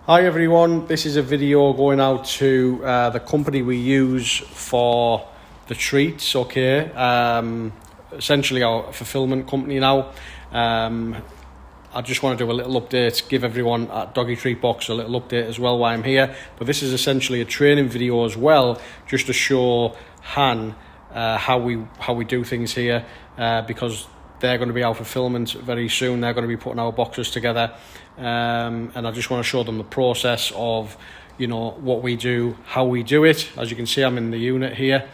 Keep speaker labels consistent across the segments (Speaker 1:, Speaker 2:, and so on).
Speaker 1: Hi everyone, this is a video going out to the company we use for the treats, okay? Essentially our fulfillment company now. I just want to do a little update, give everyone at Doggy Treat Box a little update as well while I'm here. But this is essentially a training video as well, just to show Han how we do things here, because they're going to be our fulfillment very soon. They're going to be putting our boxes together, and I just want to show them the process of, you know, what we do, how we do it. As you can see, I'm in the unit here,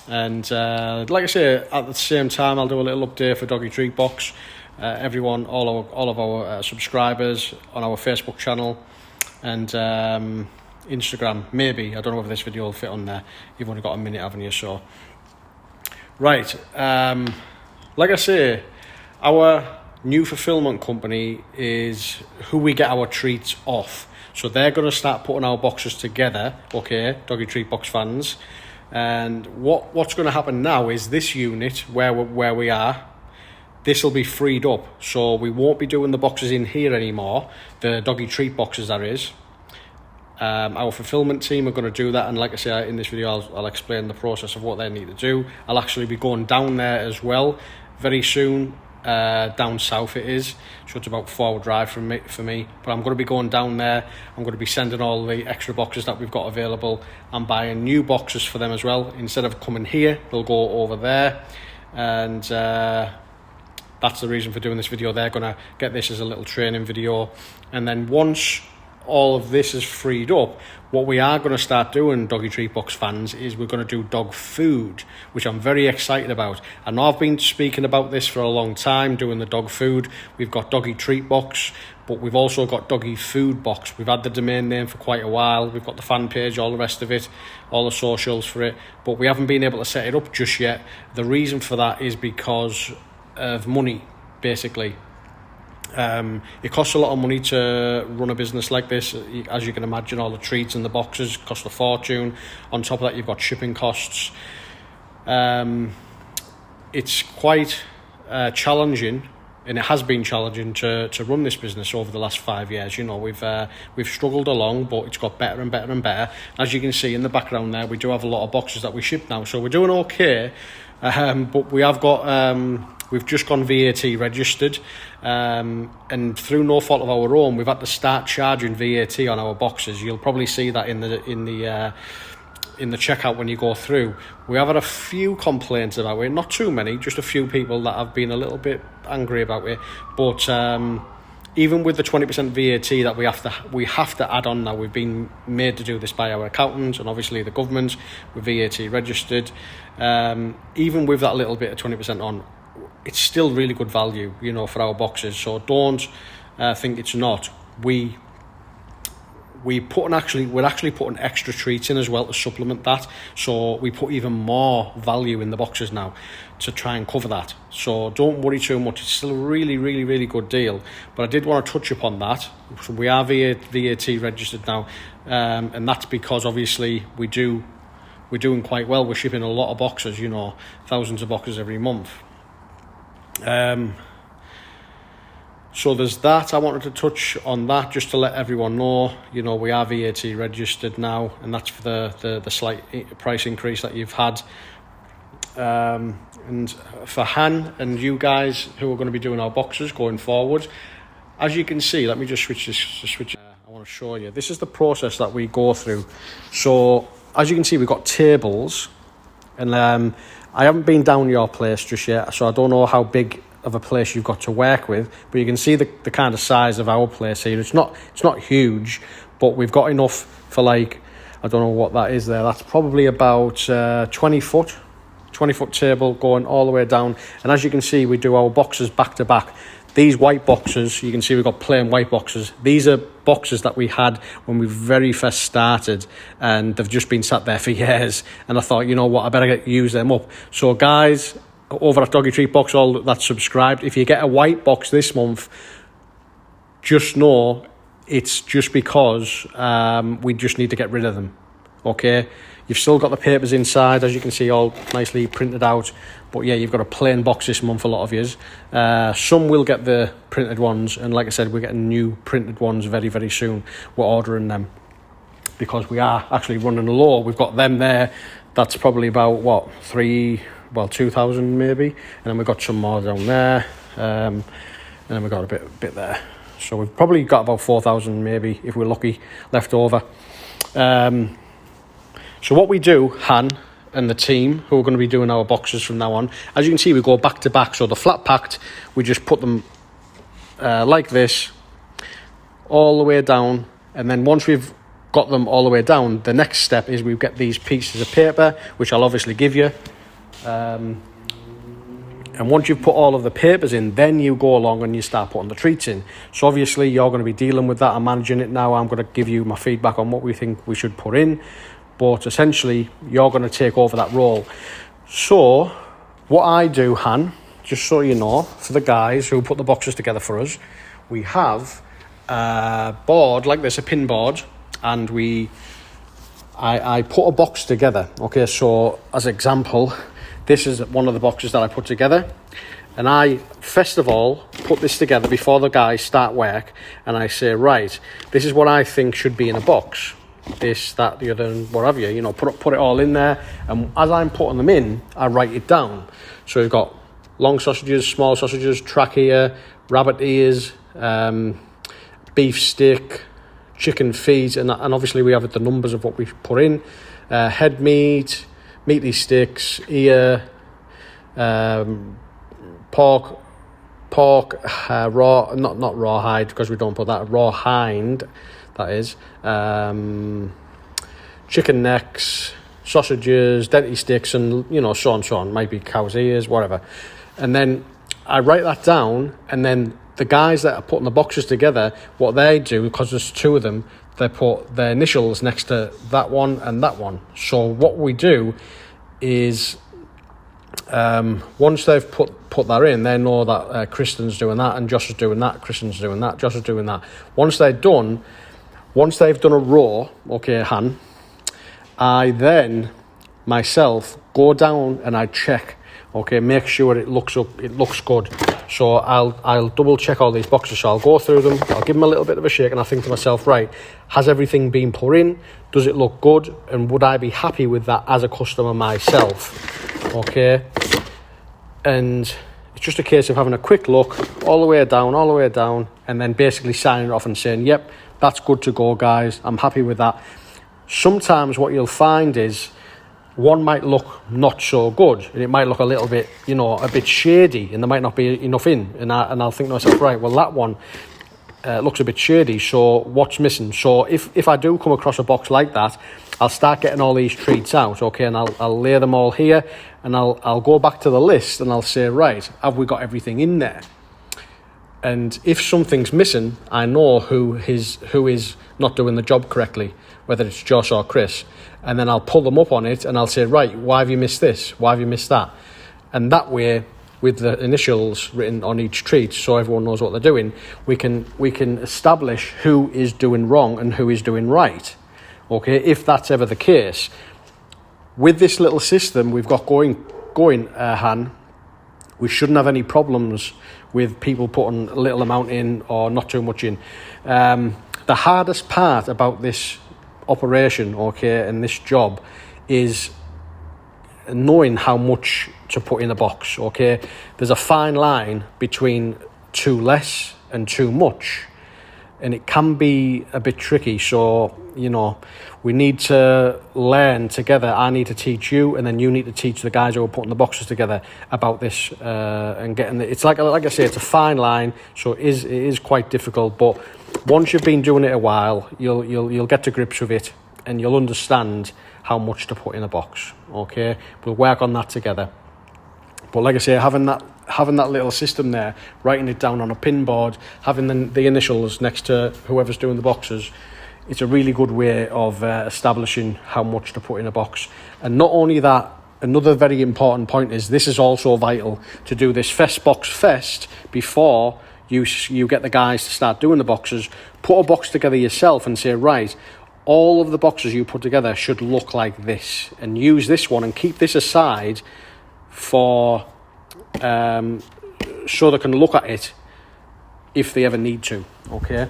Speaker 1: and like I say, at the same time, I'll do a little update for Doggy Treat Box. Everyone, all of our subscribers on our Facebook channel and Instagram. Maybe, I don't know if this video will fit on there. You've only got a minute, haven't you? So, right. Like I say, our new fulfillment company is who we get our treats off. So they're going to start putting our boxes together, okay, Doggy Treat Box fans. And what's going to happen now is this unit where we are, this will be freed up. So we won't be doing the boxes in here anymore, the Doggy Treat boxes, that is. Our fulfillment team are going to do that, and like I say, in this video I'll explain the process of what they need to do. I'll actually be going down there as well very soon, down south it is, so it's about a 4-hour drive for me, but I'm going to be going down there. I'm going to be sending all the extra boxes that we've got available and buying new boxes for them as well. Instead of coming here, they'll go over there, and that's the reason for doing this video. They're going to get this as a little training video, and then once all of this is freed up, what we are going to start doing, Doggy Treat Box fans, is we're going to do dog food, which I'm very excited about. I know I've been speaking about this for a long time, doing the dog food. We've got Doggy Treat Box, but we've also got Doggy Food Box. We've had the domain name for quite a while. We've got the fan page, all the rest of it, all the socials for it, but we haven't been able to set it up just yet. The reason for that is because of money, basically. It costs a lot of money to run a business like this. As you can imagine, all the treats and the boxes cost a fortune. On top of that, you've got shipping costs. It's quite challenging, and it has been challenging to run this business over the last 5 years. You know, we've struggled along, but it's got better and better and better. As you can see in the background there, we do have a lot of boxes that we ship now, so we're doing okay. But we have got we've just gone VAT registered, and through no fault of our own, we've had to start charging VAT on our boxes. You'll probably see that in the checkout when you go through. We have had a few complaints about it, not too many, just a few people that have been a little bit angry about it. But even with the 20% VAT that we have to add on now, we've been made to do this by our accountants and obviously the government. We're VAT registered. Even with that little bit of 20% on, it's still really good value, you know, for our boxes. So don't think it's not. We're actually putting extra treats in as well to supplement that. So we put even more value in the boxes now to try and cover that. So don't worry too much. It's still a really, really, really good deal. But I did want to touch upon that. So we are VAT registered now, and that's because obviously we're doing quite well. We're shipping a lot of boxes, you know, thousands of boxes every month. So there's that. I wanted to touch on that just to let everyone know, you know, we are VAT registered now, and that's for the slight price increase that you've had. And for Han and you guys who are going to be doing our boxes going forward, as you can see, let me just switch. I want to show you. This is the process that we go through. So as you can see, we've got tables, and I haven't been down your place just yet, so I don't know how big of a place you've got to work with, but you can see the kind of size of our place here. It's not huge, but we've got enough for, like, I don't know what that is there. That's probably about 20 foot table going all the way down. And as you can see, we do our boxes back to back. These white boxes, you can see we've got plain white boxes. These are boxes that we had when we very first started, and they've just been sat there for years. And I thought, you know what, I better use them up. So guys, over at Doggy Treat Box, all that's subscribed, if you get a white box this month, just know it's just because we just need to get rid of them. okay? You've still got the papers inside, as you can see, all nicely printed out. But yeah, you've got a plain box this month, a lot of yous. Some will get the printed ones, and like I said, we're getting new printed ones very, very soon. We're ordering them because we are actually running low. We've got them there. That's probably about, what, 2,000 maybe. And then we've got some more down there. And then we've got a bit there. So we've probably got about 4,000 maybe, if we're lucky, left over. So what we do, Han and the team who are going to be doing our boxes from now on, as you can see, we go back to back. So the flat packed, we just put them like this, all the way down. And then once we've got them all the way down, the next step is we get these pieces of paper, which I'll obviously give you. And once you've put all of the papers in, then you go along and you start putting the treats in. So obviously you're going to be dealing with that. I'm managing it now. I'm going to give you my feedback on what we think we should put in. But essentially, you're going to take over that role. So what I do, Han, just so you know, for the guys who put the boxes together for us, we have a board like this, a pin board, and I put a box together. Okay, so as an example, this is one of the boxes that I put together. And I, first of all, put this together before the guys start work. And I say, right, this is what I think should be in a box. This, that, the other, and what have you. You know, put it all in there. And as I'm putting them in, I write it down. So we've got long sausages, small sausages, trachea, rabbit ears, beef stick, chicken feet. And obviously we have the numbers of what we've put in. Head meat, meaty sticks, ear, pork, raw, not raw hide, because we don't put that, raw hind, that is, chicken necks, sausages, denti sticks, and, you know, so on, might be cow's ears, whatever. And then I write that down, and then the guys that are putting the boxes together, what they do, because there's two of them, they put their initials next to that one and that one. So what we do is, once they've put that in, they know that Kristen's doing that, and Josh is doing that, Kristen's doing that, Josh is doing that. Once they've done a row, okay, Han, I then myself go down and I check, okay, make sure it looks good. So I'll double check all these boxes. So I'll go through them, I'll give them a little bit of a shake, and I think to myself, right, has everything been put in? Does it look good? And would I be happy with that as a customer myself? Okay, and it's just a case of having a quick look all the way down, and then basically signing it off and saying, yep, that's good to go, guys, I'm happy with that. Sometimes what you'll find is one might look not so good, and it might look a little bit, you know, a bit shady, and there might not be enough in, and I'll think to myself, right, well, that one looks a bit shady, so what's missing? So if I do come across a box like that, I'll start getting all these treats out, okay, and I'll lay them all here, and I'll go back to the list, and I'll say, right, have we got everything in there? And if something's missing, I know who is not doing the job correctly, whether it's Josh or Chris, and then I'll pull them up on it, and I'll say, right, why have you missed this? Why have you missed that? And that way, with the initials written on each treat, so everyone knows what they're doing, we can establish who is doing wrong and who is doing right. Okay, if that's ever the case. With this little system we've got going, Han, we shouldn't have any problems with people putting a little amount in or not too much in. The hardest part about this operation, okay, and this job is knowing how much to put in a box, okay? There's a fine line between too less and too much, and it can be a bit tricky. So, you know, we need to learn together. I need to teach you, and then you need to teach the guys who are putting the boxes together about this, and getting it. It's like I say, it's a fine line, so it is quite difficult. But once you've been doing it a while, you'll get to grips with it, and you'll understand how much to put in a box. Okay, we'll work on that together. But like I say, having that little system there, writing it down on a pin board, having the initials next to whoever's doing the boxes, it's a really good way of establishing how much to put in a box. And not only that, another very important point is this is also vital to do this first box first before you get the guys to start doing the boxes. Put a box together yourself and say, right, all of the boxes you put together should look like this, and use this one and keep this aside for so they can look at it if they ever need to. Okay,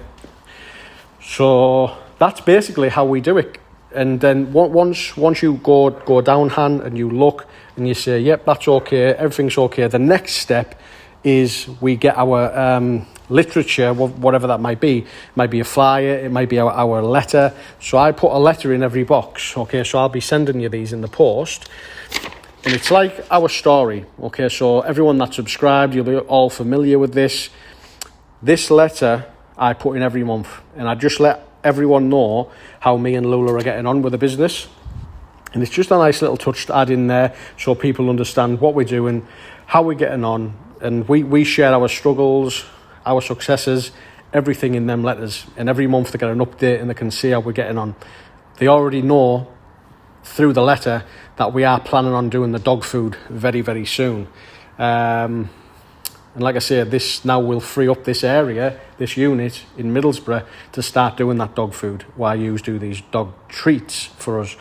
Speaker 1: so that's basically how we do it. And then once you go down, Han, and you look and you say, yep, that's okay, everything's okay, the next step is we get our literature, whatever that might be. It might be a flyer, it might be our letter. So I put a letter in every box. Okay, so I'll be sending you these in the post. And it's like our story. Okay, so everyone that's subscribed, you'll be all familiar with this. This letter I put in every month, and I just let everyone know how me and Lula are getting on with the business. And it's just a nice little touch to add in there so people understand what we're doing, how we're getting on, and we share our struggles, our successes, everything in them letters. And every month they get an update and they can see how we're getting on. They already know through the letter that we are planning on doing the dog food very, very soon. And like I say, this now will free up this area, this unit in Middlesbrough, to start doing that dog food, while you do these dog treats for us.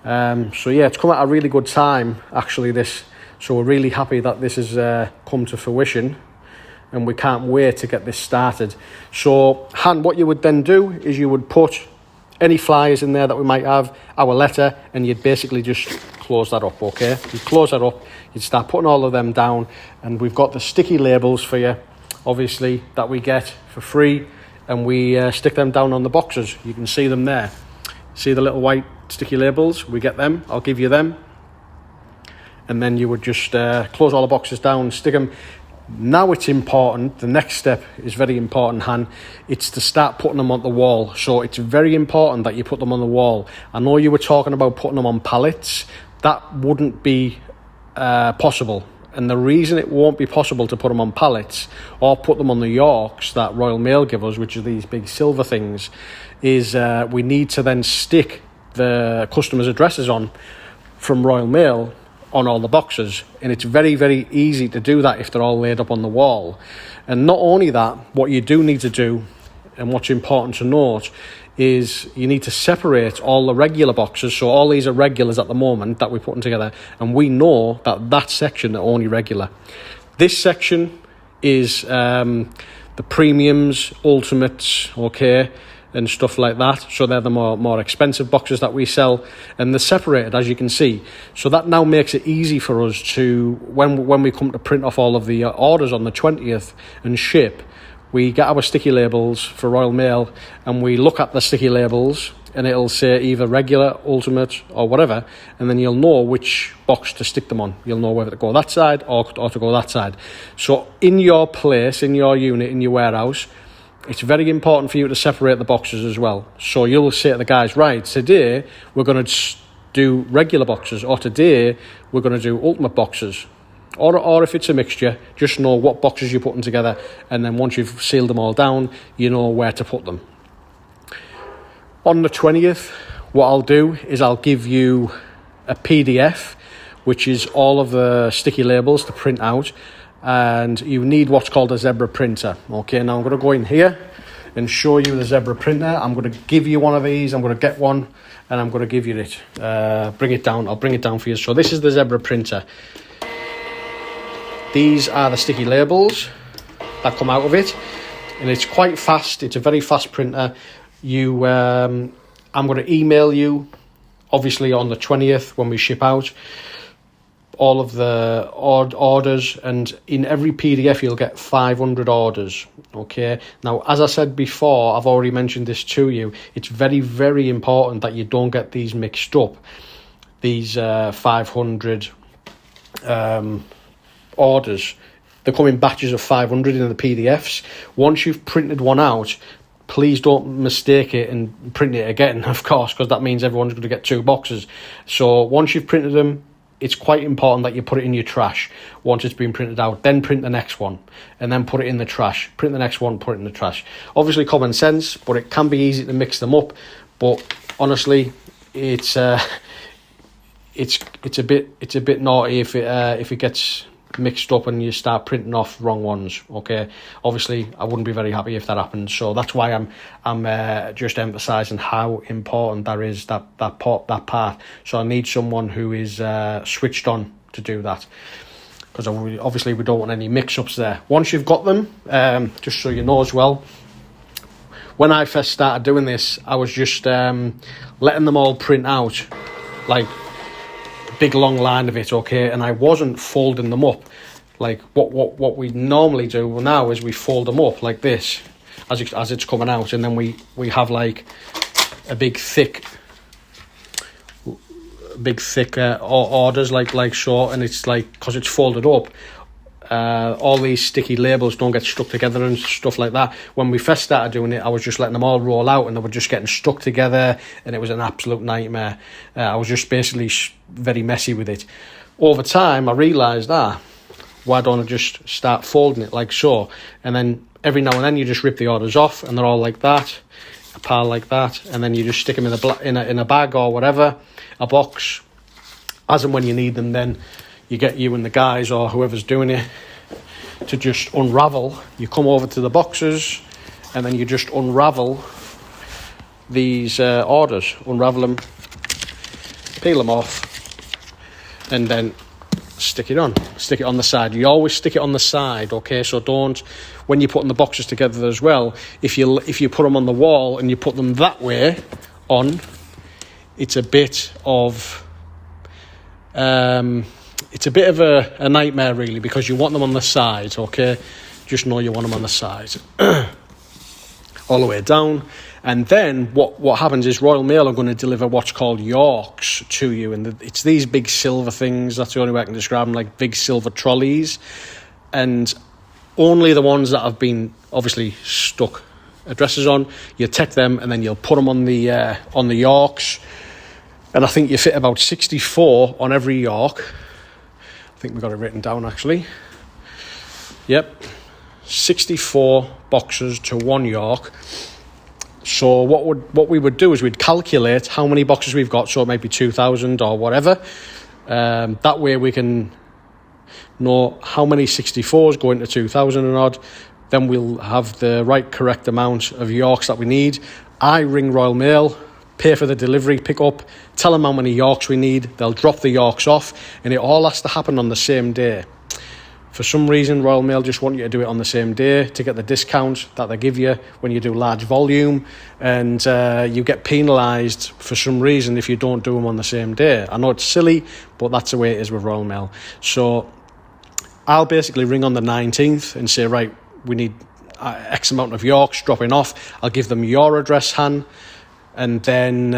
Speaker 1: So yeah, it's come at a really good time, actually, this. So we're really happy that this has come to fruition, and we can't wait to get this started. So, Han, what you would then do is you would put any flyers in there that we might have, our letter, and you'd basically just close that up, okay? You'd close that up, you'd start putting all of them down, and we've got the sticky labels for you, obviously, that we get for free, and we stick them down on the boxes. You can see them there. See the little white sticky labels? We get them. I'll give you them. And then you would just close all the boxes down, stick them. Now it's important, the next step is very important, Han. It's to start putting them on the wall. So it's very important that you put them on the wall. I know you were talking about putting them on pallets. That wouldn't be possible. And the reason it won't be possible to put them on pallets or put them on the Yorks that Royal Mail give us, which are these big silver things, is we need to then stick the customers' addresses on from Royal Mail on all the boxes, and it's very, very easy to do that if they're all laid up on the wall. And not only that, what you do need to do, and what's important to note, is you need to separate all the regular boxes. So all these are regulars at the moment that we're putting together, and we know that that section are only regular. This section is the premiums, ultimates, okay, and stuff like that. So they're the more expensive boxes that we sell, and they're separated, as you can see. So that now makes it easy for us to, when we come to print off all of the orders on the 20th and ship, we get our sticky labels for Royal Mail, and we look at the sticky labels, and it'll say either regular, ultimate, or whatever, and then you'll know which box to stick them on. You'll know whether to go that side or to go that side. So in your place, in your unit, in your warehouse, it's very important for you to separate the boxes as well. So you'll say to the guys, right, today we're going to do regular boxes, or today we're going to do ultimate boxes. Or if it's a mixture, just know what boxes you're putting together, and then once you've sealed them all down, you know where to put them. On the 20th, what I'll do is I'll give you a PDF, which is all of the sticky labels to print out. And you need what's called a zebra printer. Okay, now I'm going to go in here and show you the zebra printer. I'm going to give you one of these. I'm going to get one, and I'm going to give you it. Bring it down. I'll bring it down for you. So this is the zebra printer. These are the sticky labels that come out of it, and it's quite fast. It's a very fast printer. I'm going to email you, obviously, on the 20th when we ship out, all of the orders, and in every PDF you'll get 500 orders. Okay, now as I said before, I've already mentioned this to you, it's very, very important that you don't get these mixed up, these 500 orders. They come in batches of 500 in the PDFs. Once you've printed one out, please don't mistake it and print it again, of course, because that means everyone's going to get 2 boxes. So once you've printed them, it's quite important that you put it in your trash once it's been printed out. Then print the next one, and then put it in the trash. Print the next one, put it in the trash. Obviously common sense, but it can be easy to mix them up. But honestly, it's a bit naughty if it gets mixed up and you start printing off wrong ones. Okay, obviously I wouldn't be very happy if that happens, so that's why I'm just emphasizing how important that is, that part. So I need someone who is switched on to do that, because obviously we don't want any mix-ups there. Once you've got them, just so you know as well, when I first started doing this, I was just letting them all print out, like big long line of it, okay, and I wasn't folding them up. Like what we normally do now is we fold them up like this as it's coming out, and then we have like a big thick orders like so, and it's like, because it's folded up, all these sticky labels don't get stuck together and stuff like that. When we first started doing it, I was just letting them all roll out and they were just getting stuck together, and it was an absolute nightmare. I was just basically very messy with it. Over time, I realised, why don't I just start folding it like so, and then every now and then you just rip the orders off and they're all like that, a pile like that, and then you just stick them in a bag or whatever, a box, as and when you need them. Then you get you and the guys or whoever's doing it to just unravel. You come over to the boxes and then you just unravel these orders, unravel them, peel them off, and then stick it on the side. You always stick it on the side, okay? So don't, when you're putting the boxes together as well, if you put them on the wall and you put them that way on, it's a bit of a nightmare really, because you want them on the side, okay? Just know you want them on the side all the way down. And then what happens is Royal Mail are going to deliver what's called Yorks to you, and it's these big silver things. That's the only way I can describe them, like big silver trolleys, and only the ones that have been obviously stuck addresses on, you take them and then you'll put them on the Yorks, and I think you fit about 64 on every York. I think we've got it written down actually. Yep, 64 boxes to one York. So what we would do is we'd calculate how many boxes we've got, so it might be 2,000 or whatever. That way we can know how many 64s go into 2,000 and odd. Then we'll have the correct amount of Yorks that we need. I ring Royal Mail, pay for the delivery, pick up, tell them how many Yorks we need. They'll drop the Yorks off, and it all has to happen on the same day. For some reason, Royal Mail just want you to do it on the same day to get the discount that they give you when you do large volume, and you get penalised for some reason if you don't do them on the same day. I know it's silly, but that's the way it is with Royal Mail. So I'll basically ring on the 19th and say, right, we need X amount of Yorks dropping off. I'll give them your address, Han, and then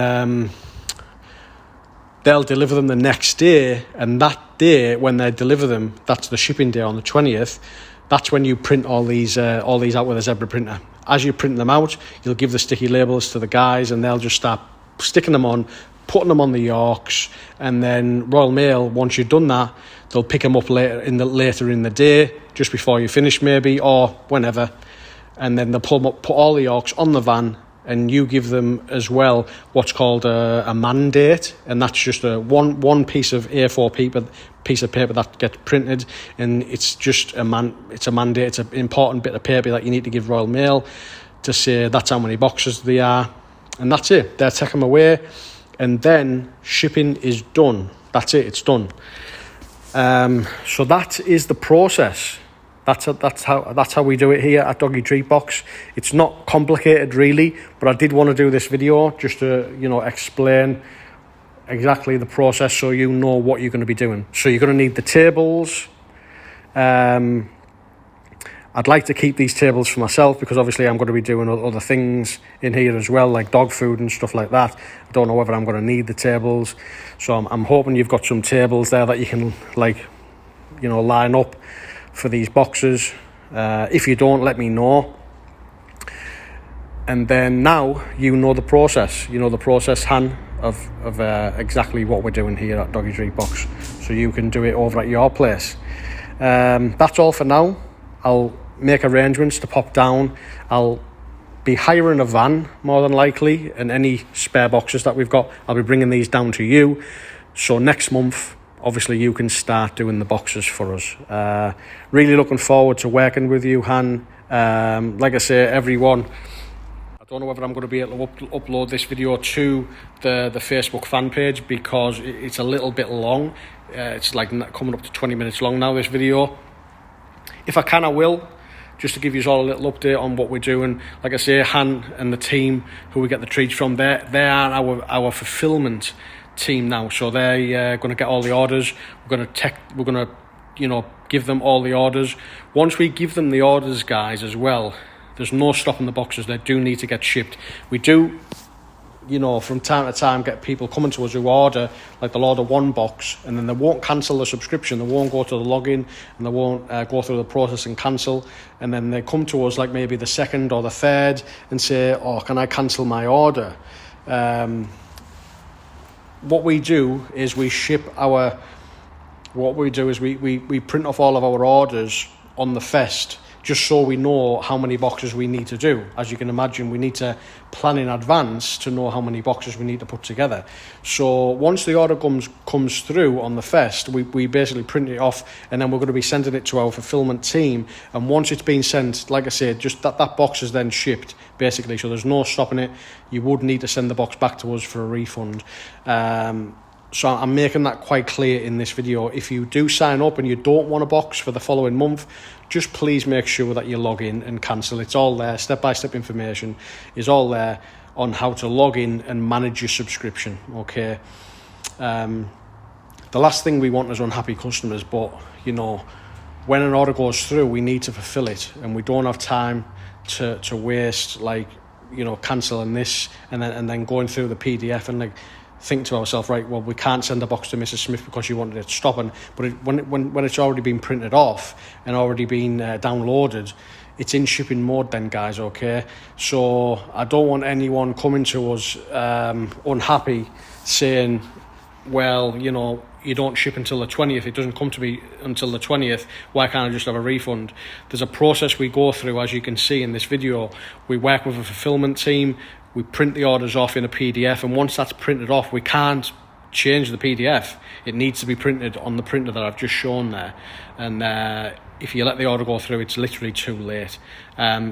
Speaker 1: they'll deliver them the next day, and that day when they deliver them, that's the shipping day on the 20th. That's when you print all these out with a zebra printer. As you print them out, you'll give the sticky labels to the guys, and they'll just start sticking them on, putting them on the Yorks, and then Royal Mail, once you've done that, they'll pick them up later in the day, just before you finish maybe, or whenever, and then they'll put all the Yorks on the van, and you give them as well what's called a mandate, and that's just a one piece of A4 piece of paper that gets printed, and it's just a mandate. It's an important bit of paper that you need to give Royal Mail to say that's how many boxes they are, and that's it. They'll take them away, and then shipping is done. That's it. It's done. So that is the process. That's how we do it here at Doggy Treat Box. It's not complicated really, but I did want to do this video just to explain exactly the process so you know what you're going to be doing. So you're going to need the tables. I'd like to keep these tables for myself because obviously I'm going to be doing other things in here as well, like dog food and stuff like that. I don't know whether I'm going to need the tables, so I'm hoping you've got some tables there that you can line up for these boxes. If you don't, let me know. And then now you know the process. You know the process, Han, of exactly what we're doing here at Doggy Treat Box, so you can do it over at your place. That's all for now. I'll make arrangements to pop down. I'll be hiring a van more than likely, and any spare boxes that we've got, I'll be bringing these down to you. So next month obviously you can start doing the boxes for us. Really looking forward to working with you, Han. Like I say, everyone, I don't know whether I'm going to be able to upload this video to the Facebook fan page because it's a little bit long. It's like coming up to 20 minutes long now, this video. If I can, I will, just to give you all a little update on what we're doing. Like I say, Han and the team who we get the treats from, they are our fulfillment team now. So they're going to get all the orders. We're going to give them all the orders. Once we give them the orders, guys, as well, there's no stopping the boxes. They do need to get shipped. We do, from time to time get people coming to us who order, like they'll order one box and then they won't cancel the subscription. They won't go to the login and they won't go through the process and cancel. And then they come to us like maybe the second or the third and say, oh, can I cancel my order? What we do is we print off all of our orders on the Fest, just so we know how many boxes we need to do. As you can imagine, we need to plan in advance to know how many boxes we need to put together. So once the order comes through on the Fest, we basically print it off, and then we're going to be sending it to our fulfillment team. And once it's been sent, like I said, just that box is then shipped, basically. So there's no stopping it. You would need to send the box back to us for a refund. So I'm making that quite clear in this video. If you do sign up and you don't want a box for the following month, just please make sure that you log in and cancel. It's all there. Step-by-step information is all there on how to log in and manage your subscription, okay? The last thing we want is unhappy customers, but, when an order goes through, we need to fulfill it, and we don't have time to waste, cancelling this and then going through the PDF and, think to ourselves, right, well, we can't send a box to Mrs. Smith because she wanted it stopping. But when it's already been printed off and already been downloaded, it's in shipping mode then, guys, okay? So I don't want anyone coming to us unhappy saying, well, you don't ship until the 20th. It doesn't come to me until the 20th. Why can't I just have a refund? There's a process we go through, as you can see in this video. We work with a fulfillment team. We print the orders off in a PDF, and once that's printed off, we can't change the PDF. It needs to be printed on the printer that I've just shown there. And if you let the order go through, it's literally too late.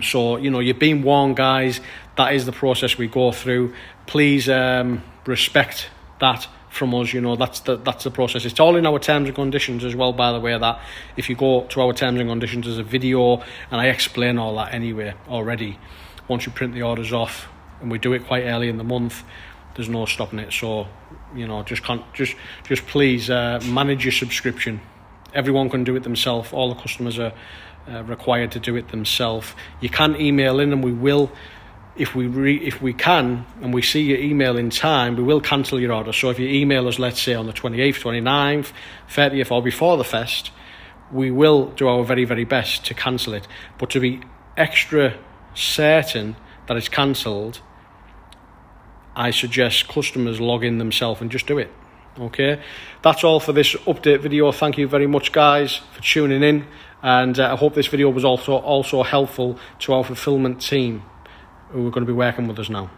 Speaker 1: So, you've been warned, guys. That is the process we go through. Please respect that from us. That's the process. It's all in our terms and conditions as well, by the way, that if you go to our terms and conditions, there's a video, and I explain all that anyway already. Once you print the orders off, and we do it quite early in the month, there's no stopping it. So, just please manage your subscription. Everyone can do it themselves. All the customers are required to do it themselves. You can email in, and we will, if we can, and we see your email in time, we will cancel your order. So if you email us, let's say on the 28th, 29th, 30th, or before the Fest, we will do our very, very best to cancel it. But to be extra certain that it's cancelled, I suggest customers log in themselves and just do it. Okay, that's all for this update video. Thank you very much, guys, for tuning in, and I hope this video was also helpful to our fulfillment team who are going to be working with us now.